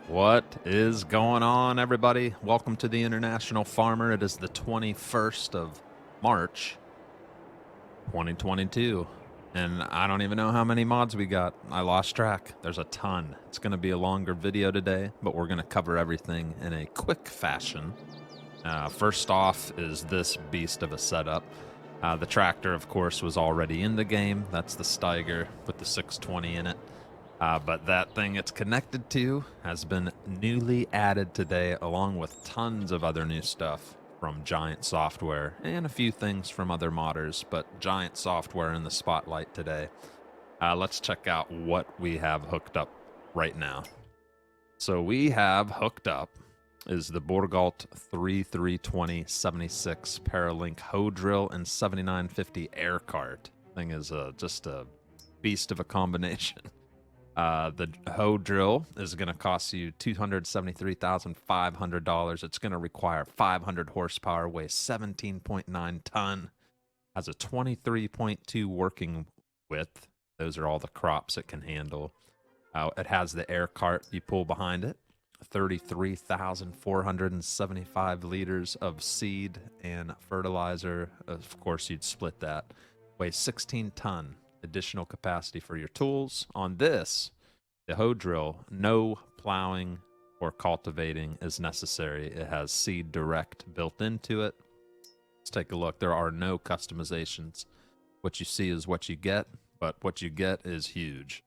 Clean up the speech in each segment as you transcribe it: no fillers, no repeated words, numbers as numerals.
What is going on, everybody? Welcome to the International Farmer. It is the 21st of March, 2022. And I don't even know how many mods we got. I lost track. There's a ton. It's going to be a longer video today, but we're going to cover everything in a quick fashion. First off is this beast of a setup. The tractor, of course, was already in the game. That's the Steyr with the 620 in it. But that thing it's connected to has been newly added today, along with tons of other new stuff from Giant Software and a few things from other modders, but Giant Software in the spotlight today. Let's check out what we have hooked up right now. So we have hooked up is the Bourgault 3320-76 Paralink Hoe Drill and 7950 air cart. Thing is just a beast of a combination. The Hoe Drill is going to cost you $273,500. It's going to require 500 horsepower, weighs 17.9 ton, has a 23.2 working width. Those are all the crops it can handle. It has the air cart you pull behind it, 33,475 liters of seed and fertilizer. Of course, you'd split that. Weighs 16 ton. Additional capacity for your tools. On this, the Hoe Drill, no plowing or cultivating is necessary. It has seed direct built into it. Let's take a look. There are no customizations. What you see is what you get, but what you get is huge.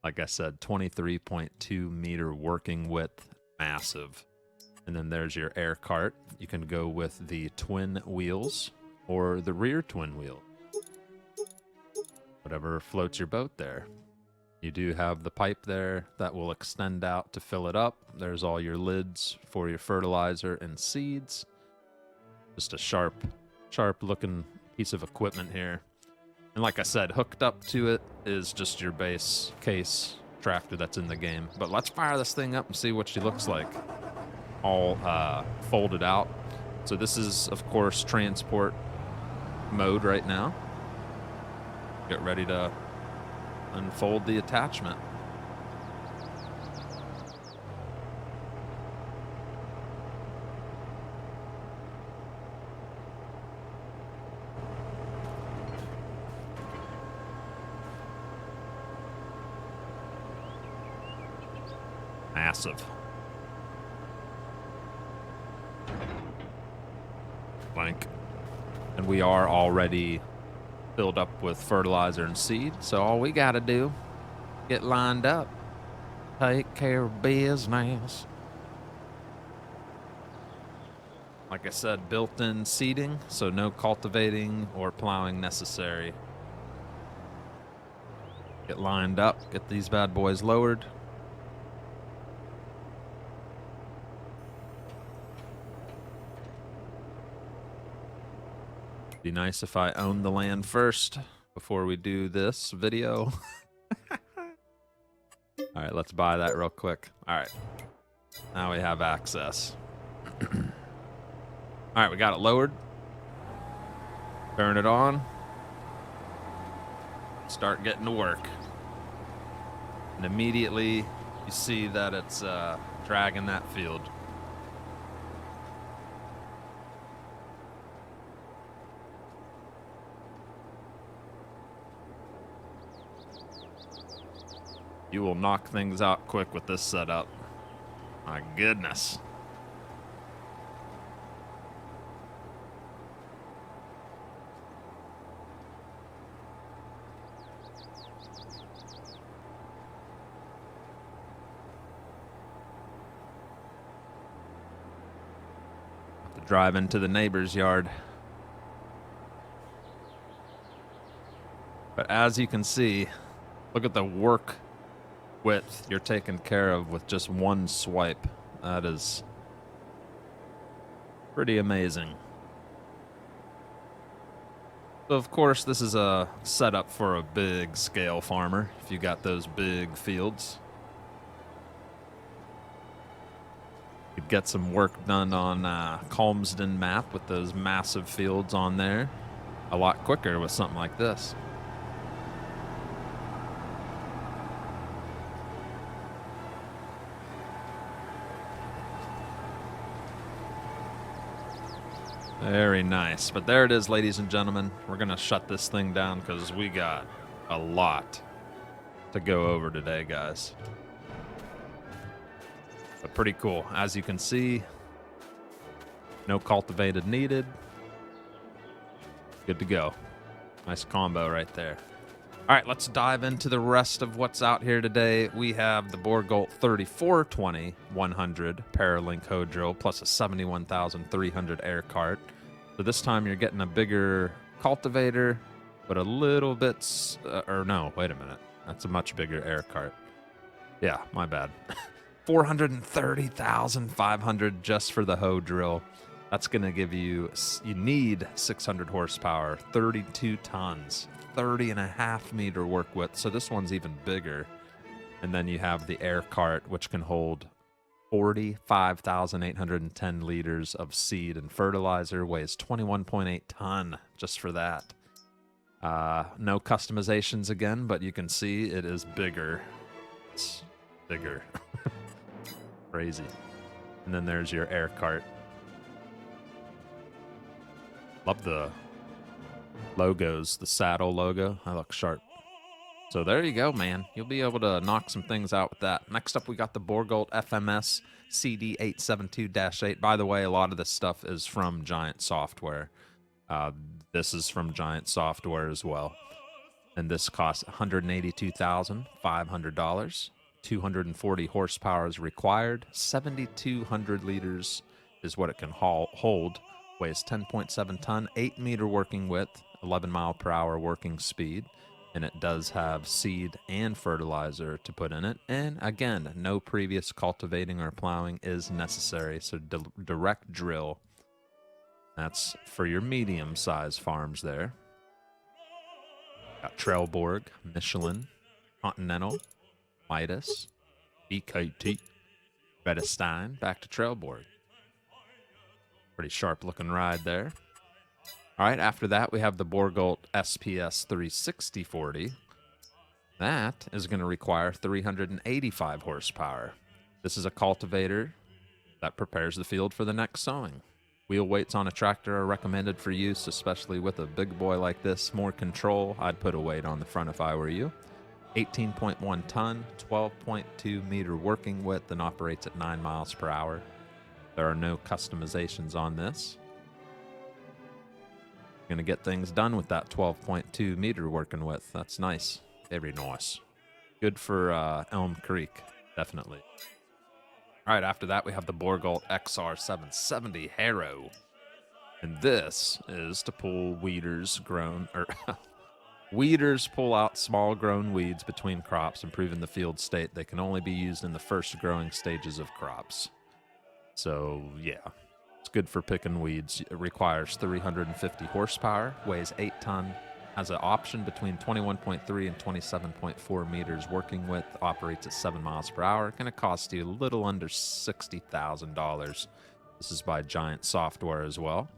Like I said, 23.2 meter working width, massive. And then there's your air cart. You can go with the twin wheels or the rear twin wheel. Whatever floats your boat there. You do have the pipe there that will extend out to fill it up. There's all your lids for your fertilizer and seeds. Just a sharp looking piece of equipment here. And like I said, hooked up to it is just your base case tractor that's in the game. But let's fire this thing up and see what she looks like. All folded out. So this is, of course, transport mode right now. Get ready to unfold the attachment. Massive. Blank. And we are already filled up with fertilizer and seed, so all we gotta do, get lined up, take care of business. Like I said, built-in seeding, so no cultivating or plowing necessary. Get lined up, get these bad boys lowered. Be nice if I owned the land first before we do this video. All right, let's buy that real quick. All right, now we have access. All right, we got it lowered. Turn it on. Start getting to work. And immediately you see that it's dragging that field. You will knock things out quick with this setup. My goodness. Have to drive into the neighbor's yard. But as you can see, look at the work width you're taken care of with just one swipe. That is pretty amazing. So of course this is a setup for a big scale farmer if you got those big fields. You'd get some work done on Calmsden map with those massive fields on there a lot quicker with something like this. Very nice. But there it is, ladies and gentlemen. We're going to shut this thing down because we got a lot to go over today, guys. But pretty cool. As you can see, no cultivated needed. Good to go. Nice combo right there. All right, let's dive into the rest of what's out here today. We have the Bourgault 3420-100 Paralink Hoe Drill plus a 71,300 air cart. So this time you're getting a bigger cultivator, but a little bit, or no, wait a minute. That's a much bigger air cart. Yeah, my bad. 430,500 just for the hoe drill. That's going to give you need 600 horsepower, 32 tons, 30.5 meter work width. So this one's even bigger. And then you have the air cart, which can hold 45,810 liters of seed and fertilizer, weighs 21.8 ton just for that. No customizations again, but you can see it is bigger. It's bigger. Crazy. And then there's your air cart. Love the logos, the saddle logo. I look sharp. So there you go, man. You'll be able to knock some things out with that. Next up, we got the Bourgault FMS CD872-8. By the way, a lot of this stuff is from Giant Software. This is from Giant Software as well. And this costs $182,500. 240 horsepower is required. 7,200 liters is what it can hold. Weighs 10.7 ton, 8 meter working width, 11 mile per hour working speed. And it does have seed and fertilizer to put in it. And again, no previous cultivating or plowing is necessary. So direct drill. That's for your medium-sized farms there. Got Trailborg, Michelin, Continental, Midas, EKT, Redestein, back to Trailborg. Pretty sharp-looking ride there. All right, after that, we have the Bourgault SPS360-40. That is going to require 385 horsepower. This is a cultivator that prepares the field for the next sowing. Wheel weights on a tractor are recommended for use, especially with a big boy like this. More control, I'd put a weight on the front if I were you. 18.1 ton, 12.2 meter working width, and operates at 9 miles per hour. There are no customizations on this. Going to get things done with that 12.2 meter working width. That's nice. Very nice. Good for Elm Creek, definitely. All right, after that, we have the Bourgault XR770 Harrow. And this is to pull weeders weeders pull out small grown weeds between crops, improving the field state. They can only be used in the first growing stages of crops. So, yeah, it's good for picking weeds. It requires 350 horsepower, weighs 8 ton, has an option between 21.3 and 27.4 meters working width, operates at 7 miles per hour. Going to cost you a little under $60,000. This is by Giant Software as well.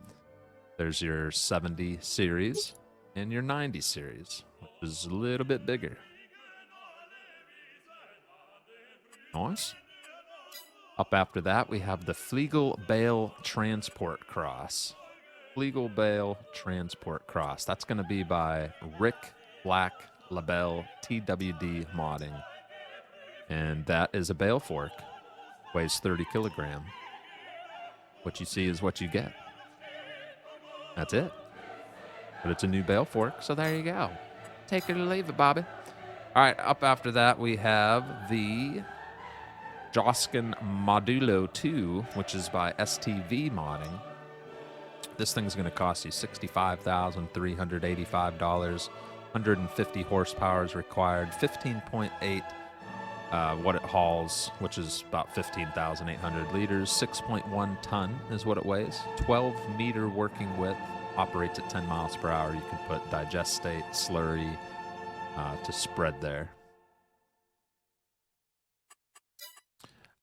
There's your 70 series and your 90 series, which is a little bit bigger. Nice. Up after that, we have the Fliegl Bale Transportcross. Fliegl Bale Transportcross. That's going to be by Rick Black Labele TWD Modding. And that is a bale fork. Weighs 30 kilogram. What you see is what you get. That's it. But it's a new bale fork, so there you go. Take it or leave it, Bobby. All right, up after that, we have the Joskin Modulo 2, which is by STV Modding. This thing's going to cost you $65,385. 150 horsepower is required. 15.8 what it hauls, which is about 15,800 liters. 6.1 ton is what it weighs. 12 meter working width. Operates at 10 miles per hour. You can put digestate, slurry to spread there.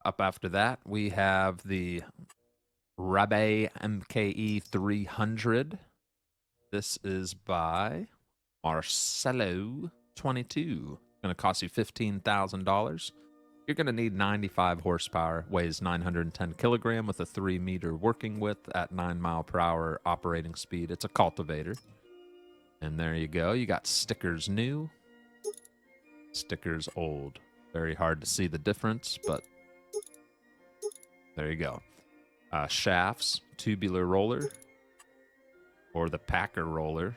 Up after that, we have the Labele MKE 300. This is by Marcelo 22. Going to cost you $15,000. You're going to need 95 horsepower, weighs 910 kilogram with a 3-meter working width at 9 mile per hour operating speed. It's a cultivator. And there you go. You got stickers new, stickers old. Very hard to see the difference, but there you go. Shafts, tubular roller, or the Packer roller.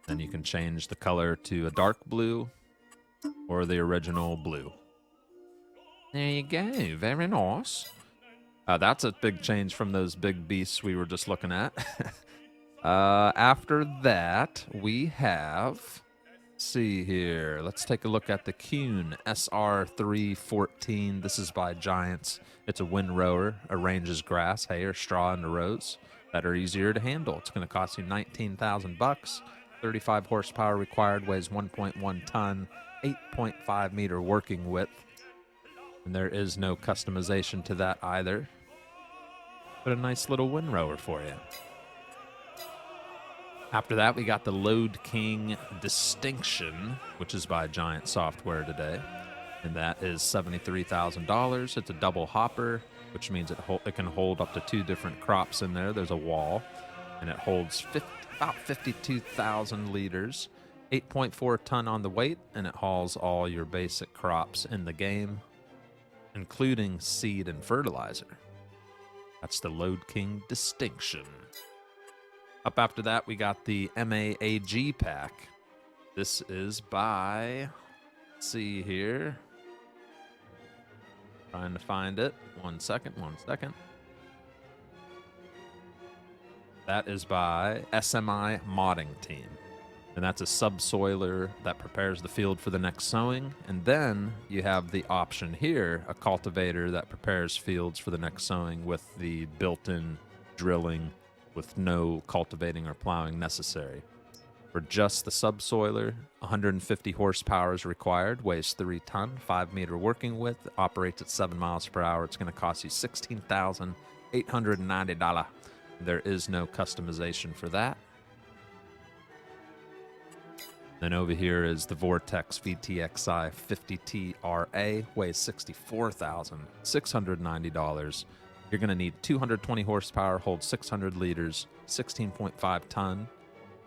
Then you can change the color to a dark blue or the original blue. There you go. Very nice. That's a big change from those big beasts we were just looking at. After that, we have... see here. Let's take a look at the Kuhn SR 314. This is by Giants. It's a windrower, arranges grass, hay, or straw into rows that are easier to handle. It's going to cost you $19,000. 35 horsepower required, weighs 1.1 ton, 8.5 meter working width. And there is no customization to that either. But a nice little windrower for you. After that, we got the LodeKing Distinction, which is by Giant Software today. And that is $73,000. It's a double hopper, which means it can hold up to 2 different crops in there. There's a wall, and it holds about 52,000 liters, 8.4 ton on the weight, and it hauls all your basic crops in the game, including seed and fertilizer. That's the LodeKing Distinction. Up after that, we got the Maitre Pack. This is by, let's see here. Trying to find it. One second. That is by SMI Modding Team. And that's a subsoiler that prepares the field for the next sowing. And then you have the option here, a cultivator that prepares fields for the next sowing with the built-in drilling with no cultivating or plowing necessary. For just the subsoiler, 150 horsepower is required, weighs 3 ton, 5 meter working width, operates at 7 miles per hour. It's going to cost you $16,890. There is no customization for that. Then over here is the Vortex VTXI 50T RA, weighs $64,690. You're going to need 220 horsepower, holds 600 liters, 16.5 ton,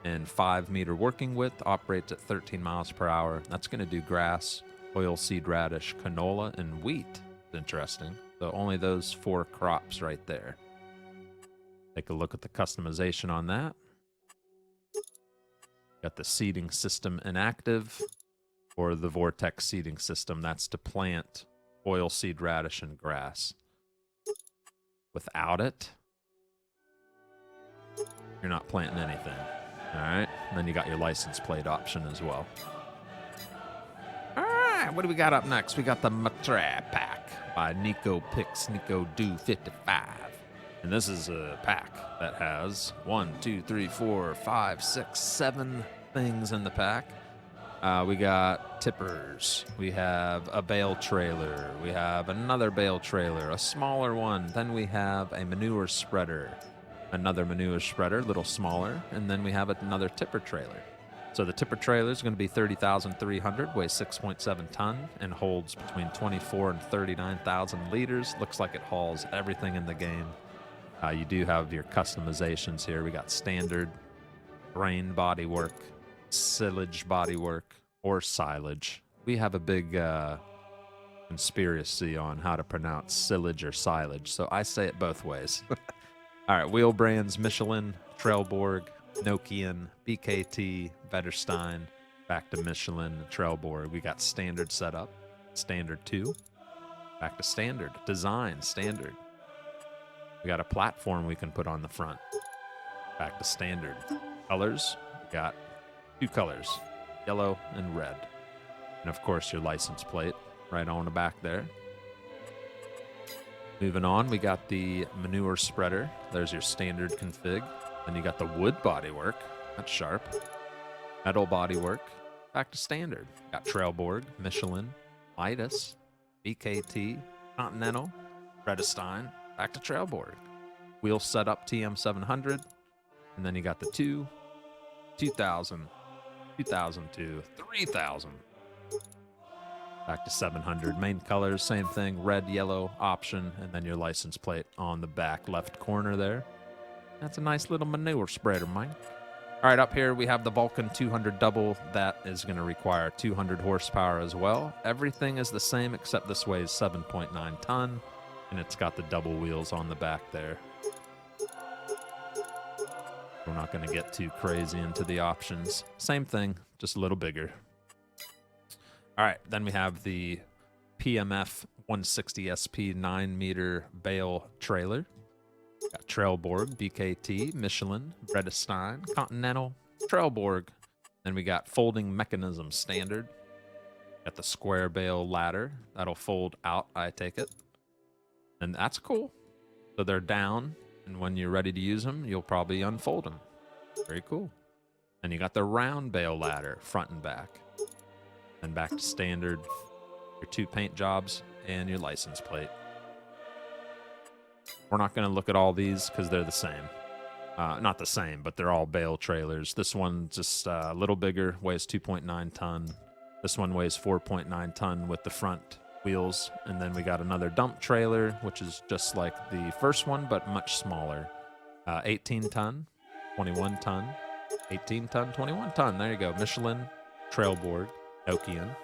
and 5 meter working width, operates at 13 miles per hour. That's going to do grass, oilseed radish, canola, and wheat. Interesting. So only those 4 crops right there. Take a look at the customization on that. Got the seeding system inactive, or the Vortex seeding system. That's to plant oilseed radish and grass. Without it, you're not planting anything. All right. And then you got your license plate option as well. All right. What do we got up next? We got the Maitre Pack by Nico Pix, Nico Do 55. And this is a pack that has 1, 2, 3, 4, 5, 6, 7 things in the pack. We got tippers. We have a bale trailer. We have another bale trailer, a smaller one. Then we have a manure spreader, another manure spreader, a little smaller. And then we have another tipper trailer. So the tipper trailer is going to be $30,300, weighs 6.7 ton, and holds between 24 and 39,000 liters. Looks like it hauls everything in the game. You do have your customizations here. We got standard grain bodywork, silage bodywork, or silage. We have a big conspiracy on how to pronounce silage or silage, so I say it both ways. All right, wheel brands: Michelin, Trelleborg, Nokian, BKT, Vetterstein, back to Michelin, Trelleborg. We got standard setup, standard 2, back to standard, design, standard. We got a platform we can put on the front. Back to standard. Colors, we got 2 colors, yellow and red. And of course your license plate right on the back there. Moving on, we got the manure spreader. There's your standard config. Then you got the wood bodywork. That's sharp. Metal bodywork. Back to standard. Got Trelleborg, Michelin, Midas, BKT, Continental, Vetterstein. Back to Trelleborg. Wheel setup TM700. And then you got the 2000, 2002, 3000. Back to 700. Main colors, same thing, red, yellow option, and then your license plate on the back left corner there. That's a nice little manure spreader, Mike. All right, up here we have the Vulcan 200 double. That is going to require 200 horsepower as well. Everything is the same except this weighs 7.9 ton, and it's got the double wheels on the back there. We're not going to get too crazy into the options. Same thing, just a little bigger. All right, then we have the PMF 160 SP 9-meter Bale trailer. Got Trailborg, BKT, Michelin, Vredestein, Continental, Trailborg. Then we got folding mechanism standard. Got the square Bale ladder. That'll fold out, I take it. And that's cool. So they're down, and when you're ready to use them, you'll probably unfold them. Very cool. And you got the round Bale ladder, front and back. Then back to standard, your 2 paint jobs, and your license plate. We're not going to look at all these because they're the same. Not the same, but they're all Bale trailers. This one just a little bigger, weighs 2.9 ton. This one weighs 4.9 ton with the front wheels. And then we got another dump trailer, which is just like the first one, but much smaller. 18 ton, 21 ton, 18 ton, 21 ton. There you go. Michelin, Trailborg, Nokian,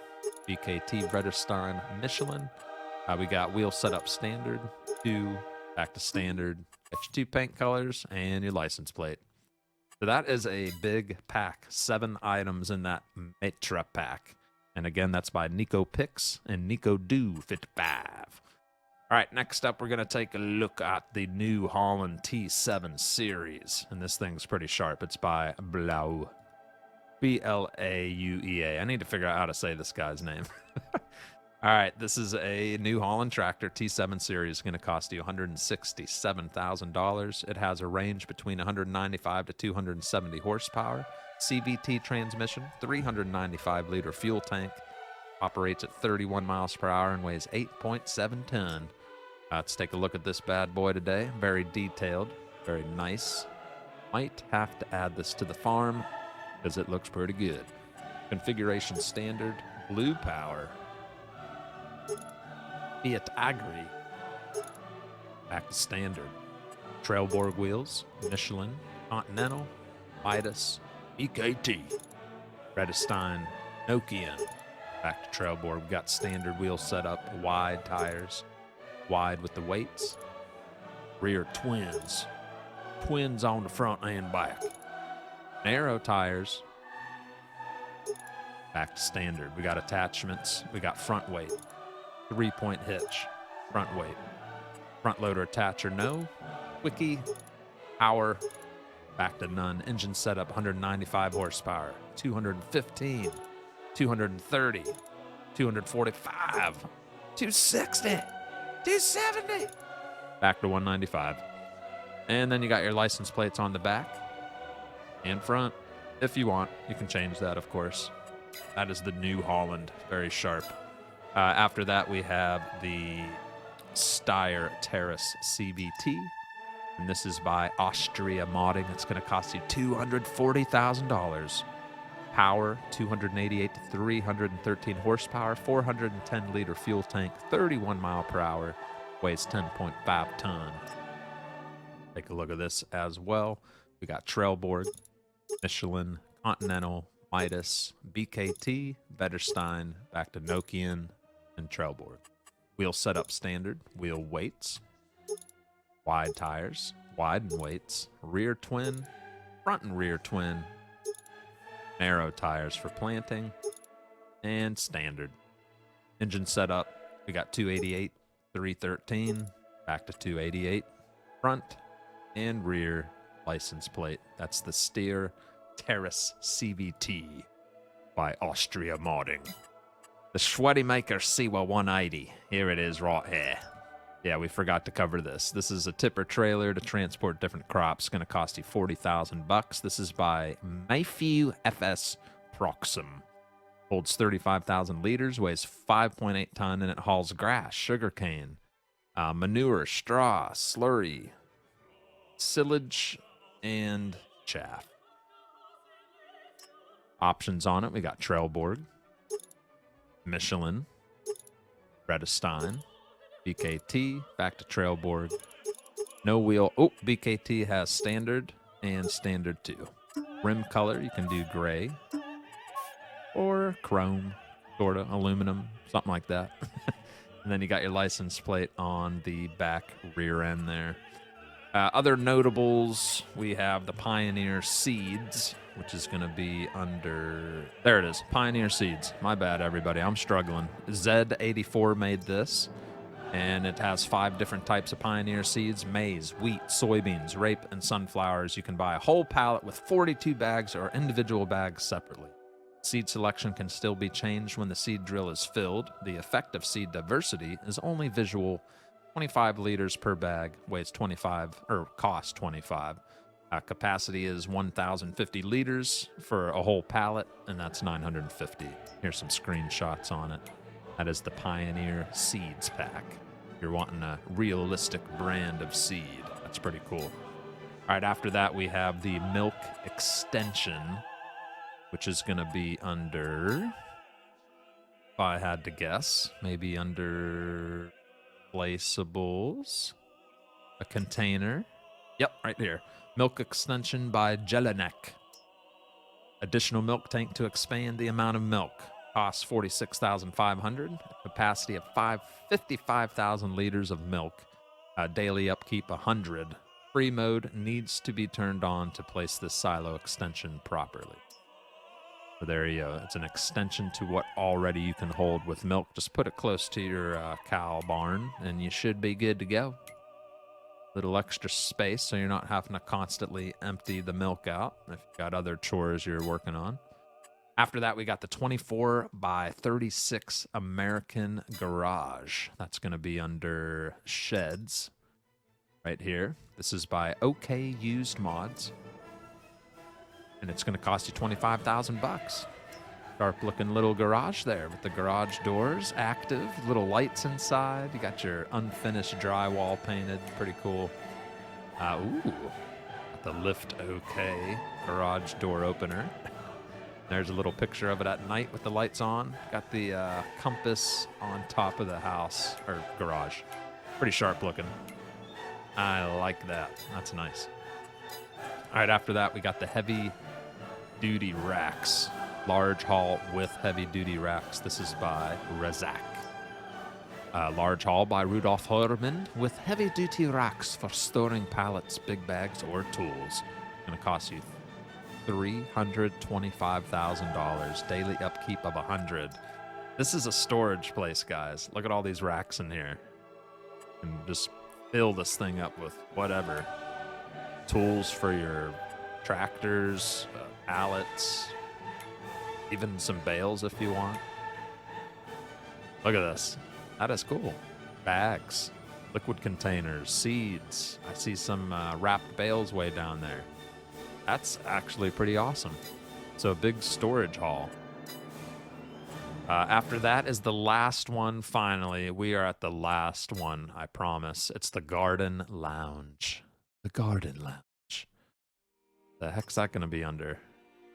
BKT, Vredestein, Michelin. We got wheel setup standard, 2, back to standard. Got your 2 paint colors and your license plate. So that is a big pack. 7 items in that Maitre Pack. And again, that's by Nico Pix and Nico Do 55. All right, next up, we're going to take a look at the new Holland T7 Series. And this thing's pretty sharp. It's by Blauea. Blauea. I need to figure out how to say this guy's name. All right, this is a New Holland tractor, T7 Series. It's going to cost you $167,000. It has a range between 195 to 270 horsepower, CVT transmission, 395-liter fuel tank, operates at 31 miles per hour and weighs 8.7 ton. Let's take a look at this bad boy today. Very detailed, very nice. Might have to add this to the farm because it looks pretty good. Configuration standard, blue power. Fiat Agri. Back to standard. Trailborg wheels, Michelin, Continental, Midas, BKT, Vredestein, Nokian. Back to Trailborg. We've got standard wheel setup, wide tires, wide with the weights. Rear twins. Twins on the front and back. Narrow tires. Back to standard. We got attachments. We got front weight. 3-point hitch, front weight, front loader attacher, no, quickie, power, back to none, engine setup, 195 horsepower, 215, 230, 245, 260, 270, back to 195. And then you got your license plates on the back and front. If you want, you can change that, of course. That is the New Holland, very sharp. After that, we have the Steyr Terrus CVT, and this is by Austria Modding. It's going to cost you $240,000. Power, 288 to 313 horsepower, 410-liter fuel tank, 31 mile per hour, weighs 10.5 ton. Take a look at this as well. We got Trailborg, Michelin, Continental, Midas, BKT, Vredestein, back to Nokian, and Trailborg. Wheel setup standard, wheel weights, wide tires, wide and weights, rear twin, front and rear twin, narrow tires for planting, and standard. Engine setup, we got 288, 313, back to 288, front and rear license plate. That's the Steyr Terrus CVT by Austria Modding. The Schuitemaker Siwa 180. Here it is right here. Yeah, we forgot to cover this. This is a tipper trailer to transport different crops. It's going to cost you $40,000. This is by MefiuFs Proxim. Holds 35,000 liters, weighs 5.8 ton, and it hauls grass, sugarcane, manure, straw, slurry, silage, and chaff. Options on it, we got Trailborg, Michelin, Redestein, BKT, back to Trailborg. No wheel. Oh, BKT has standard and standard 2. Rim color, you can do gray or chrome, sort of aluminum, something like that. And then you got your license plate on the back rear end there. Other notables, we have the Pioneer Seeds, which is going to be under... There it is, Pioneer Seeds. My bad, everybody. I'm struggling. Z84 made this, and it has 5 different types of Pioneer seeds: maize, wheat, soybeans, rape, and sunflowers. You can buy a whole pallet with 42 bags or individual bags separately. Seed selection can still be changed when the seed drill is filled. The effect of seed diversity is only visual. 25 liters per bag, weighs 25, or costs 25. Capacity is 1,050 liters for a whole pallet, and that's 950. Here's some screenshots on it. That is the Pioneer Seeds pack. If you're wanting a realistic brand of seed, that's pretty cool. All right, after that, we have the Milk Extension, which is going to be under, if I had to guess, maybe under placeables, a container. Yep, right here. Milk Extension by Jelinek. Additional milk tank to expand the amount of milk. Costs $46,500. Capacity of 55,000 liters of milk. Daily upkeep 100. Free mode needs to be turned on to place this silo extension properly. So there you go. It's an extension to what already you can hold with milk. Just put it close to your cow barn, and you should be good to go. Little extra space, so you're not having to constantly empty the milk out if you've got other chores you're working on. After that, we got the 24 by 36 American Garage. That's going to be under sheds right here. This is by OK Used Mods. And it's going to cost you $25,000. Sharp looking little garage there with the garage doors active, little lights inside. You got your unfinished drywall painted. Pretty cool. Ooh, got the Lift OK garage door opener. There's a little picture of it at night with the lights on. Got the compass on top of the house or garage. Pretty sharp looking. I like that. That's nice. All right, after that, we got the heavy duty racks. Large haul with heavy duty racks. This is by Razak. Large haul by Rudolf Herman with heavy duty racks for storing pallets, big bags, or tools. Going to cost you $325,000. Daily upkeep of 100. This is a storage place, guys. Look at all these racks in here. And just fill this thing up with whatever. Tools for your tractors, pallets, even some bales if you want. Look at this. That is cool. Bags, liquid containers, seeds. I see some wrapped bales way down there. That's actually pretty awesome. So a big storage haul. After that is the last one, finally. We are at the last one, I promise. It's the Garden Lounge. The Garden Lounge. The heck's that going to be under?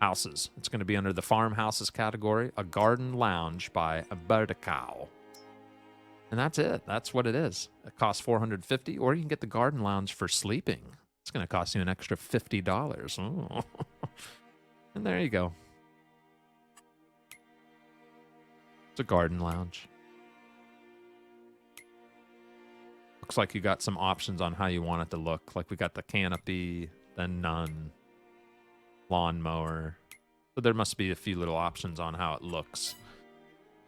Houses. It's going to be under the farmhouses category. A Garden Lounge by Bourgault. And that's it. That's what it is. It costs $450, or you can get the Garden Lounge for sleeping. It's going to cost you an extra $50. Oh. And there you go. It's a Garden Lounge. Looks like you got some options on how you want it to look. Like we got the canopy, then none, lawnmower. So there must be a few little options on how it looks.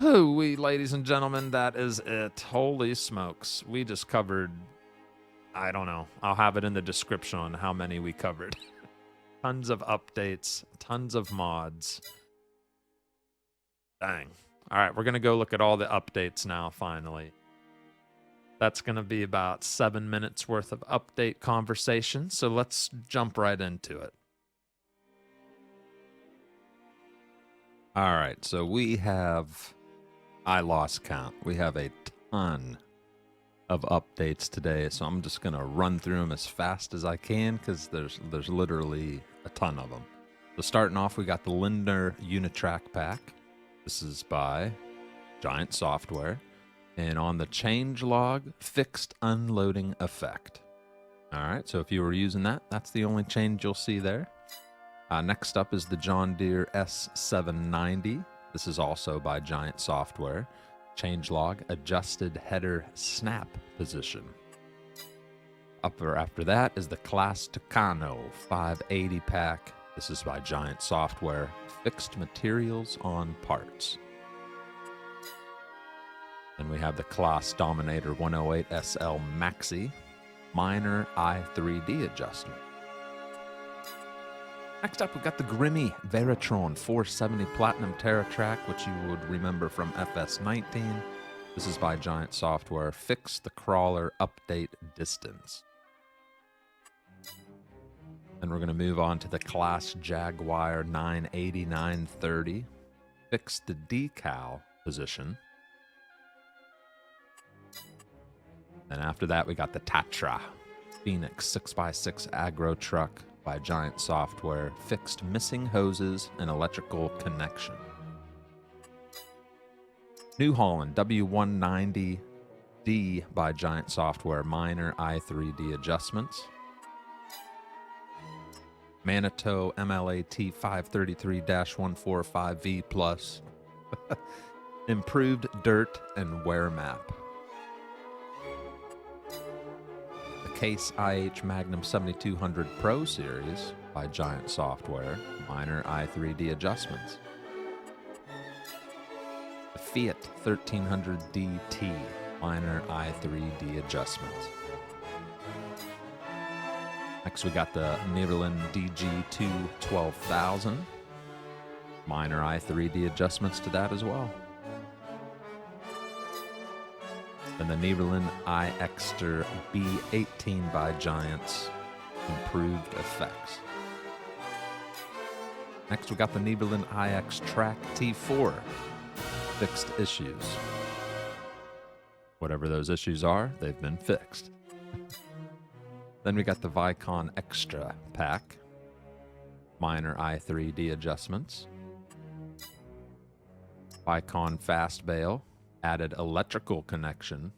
Hooey, ladies and gentlemen, that is it. Holy smokes. We just covered, I don't know. I'll have it in the description on how many we covered. Tons of updates, tons of mods. Dang. All right, we're going to go look at all the updates now, finally. That's going to be about 7 minutes worth of update conversation, so let's jump right into it. All right, so we have, I lost count. We have a ton of updates today, so I'm just going to run through them as fast as I can because there's literally a ton of them. So starting off, we got the Lindner Unitrack pack. This is by Giant software. And on the change log, fixed unloading effect. All right, so if you were using that, that's the only change you'll see there. Next up is the John Deere S790. This is also by Giant Software. Changelog, adjusted header snap position. After that is the Class Tucano 580 pack. This is by Giant Software. Fixed materials on parts. Then we have the Class Dominator 108 SL Maxi. Minor i3D adjustment. Next up, we've got the Grimmy Veritron 470 Platinum TerraTrack, which you would remember from FS19. This is by Giant Software. Fix the crawler update distance. Then we're going to move on to the Class Jaguar 980-930. Fix the decal position. And after that, we got the Tatra Phoenix 6x6 Agro Truck by Giant Software. Fixed missing hoses and electrical connection. New Holland W190D by Giant Software. Minor i3D adjustments. Manitou MLAT 533-145V Plus. Improved dirt and wear map. Case IH Magnum 7200 Pro Series by Giant Software. Minor i3D adjustments. The Fiat 1300 DT. Minor i3D adjustments. Next we got the Nederland DG2 12000. Minor i3D adjustments to that as well. And the Nederland iExter B18 by Giants. Improved effects. Next we got the Nederland iX Track T4. Fixed issues. Whatever those issues are, they've been fixed. Then we got the Vicon Extra Pack. Minor i3D adjustments. Vicon Fast Bale. Added electrical connection.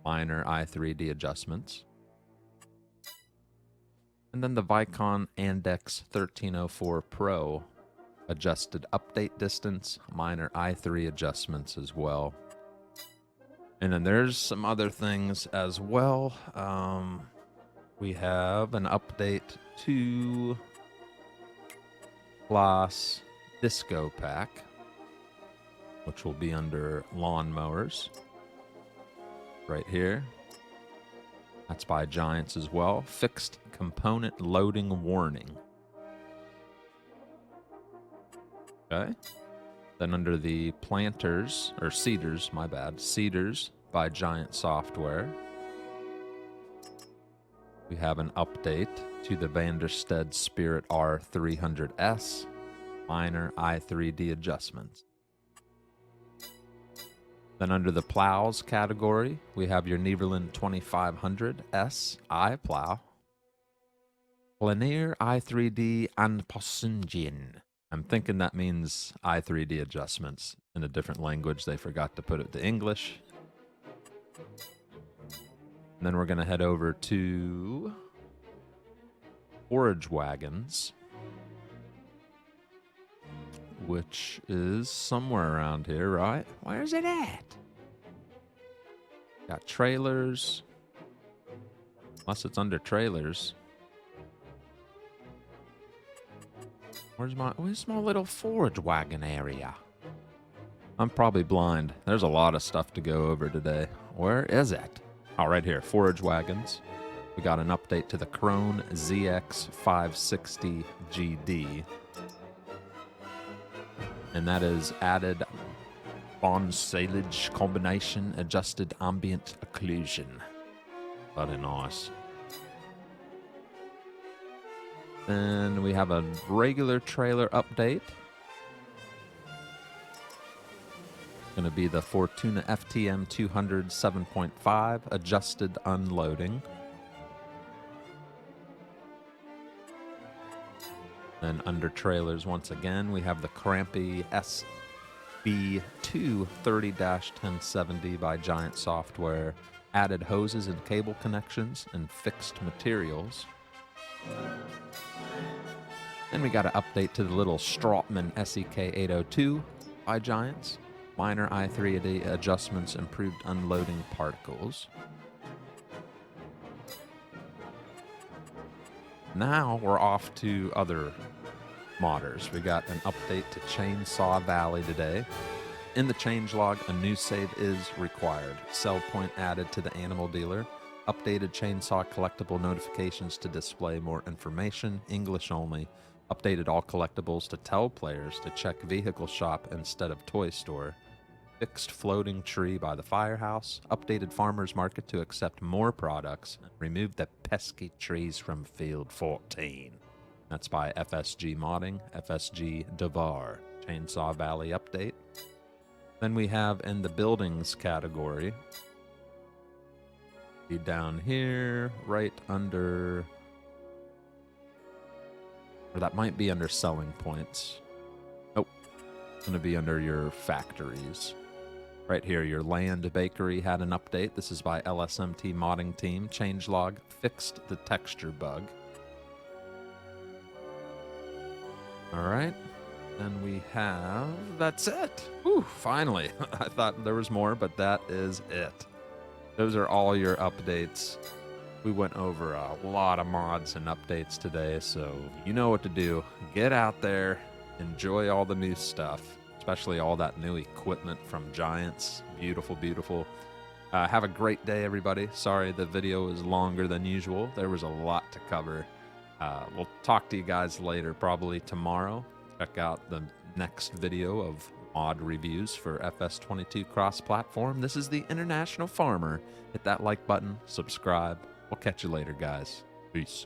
Minor i3D adjustments. And then the Vicon Andex 1304 Pro. Adjusted update distance. Minor i3 adjustments as well. And then there's some other things as well. We have an update to Class Disco Pack, which will be under lawnmowers right here. That's by Giants as well. Fixed component loading warning. Okay. Then under the planters, or seeders, my bad, seeders by Giant Software. We have an update to the Vanderstead Spirit R300S. Minor i3D adjustments. Then under the plows category, we have your Nederland 2500S iPlow. Planier i3D aanpassingen. I'm thinking that means i3D adjustments in a different language. They forgot to put it to English. And then we're going to head over to Forage Wagons, which is somewhere around here, right? Where's it at? Got trailers. Unless it's under trailers. Where's my little forage wagon area? I'm probably blind. There's a lot of stuff to go over today. Where is it? Oh, right here, forage wagons. We got an update to the Krone ZX 560 GD. And that is added bond silage combination adjusted ambient occlusion. Very nice. Then we have a regular trailer update. Going to be the Fortuna FTM 200 7.5 adjusted unloading. Then under trailers once again we have the Crampy SP230-1070 by Giant Software added hoses and cable connections and fixed materials. Then we got an update to the little Strautmann SEK802 by Giants. Minor I3D adjustments improved unloading particles. Now we're off to other modders. We got an update to Chainsaw Valley today. In the changelog, a new save is required. Sell point added to the animal dealer. Updated chainsaw collectible notifications to display more information, English only. Updated all collectibles to tell players to check vehicle shop instead of toy store. Fixed floating tree by the firehouse. Updated farmer's market to accept more products. And removed the pesky trees from field 14. That's by FSG Modding, FSG Devar. Chainsaw Valley update. Then we have in the buildings category, be down here, right under, or that might be under selling points. Nope, it's going to be under your factories. Right here, your land bakery had an update. This is by LSMT Modding Team. Changelog fixed the texture bug. All right. And we have, that's it. Whew, finally. I thought there was more, but that is it. Those are all your updates. We went over a lot of mods and updates today, so you know what to do. Get out there, enjoy all the new stuff, especially all that new equipment from Giants. Beautiful, beautiful. Have a great day, everybody. Sorry the video is longer than usual. There was a lot to cover. We'll talk to you guys later, probably tomorrow. Check out the next video of mod reviews for FS22 cross-platform. This is the International Farmer. Hit that like button, subscribe. We'll catch you later, guys. Peace.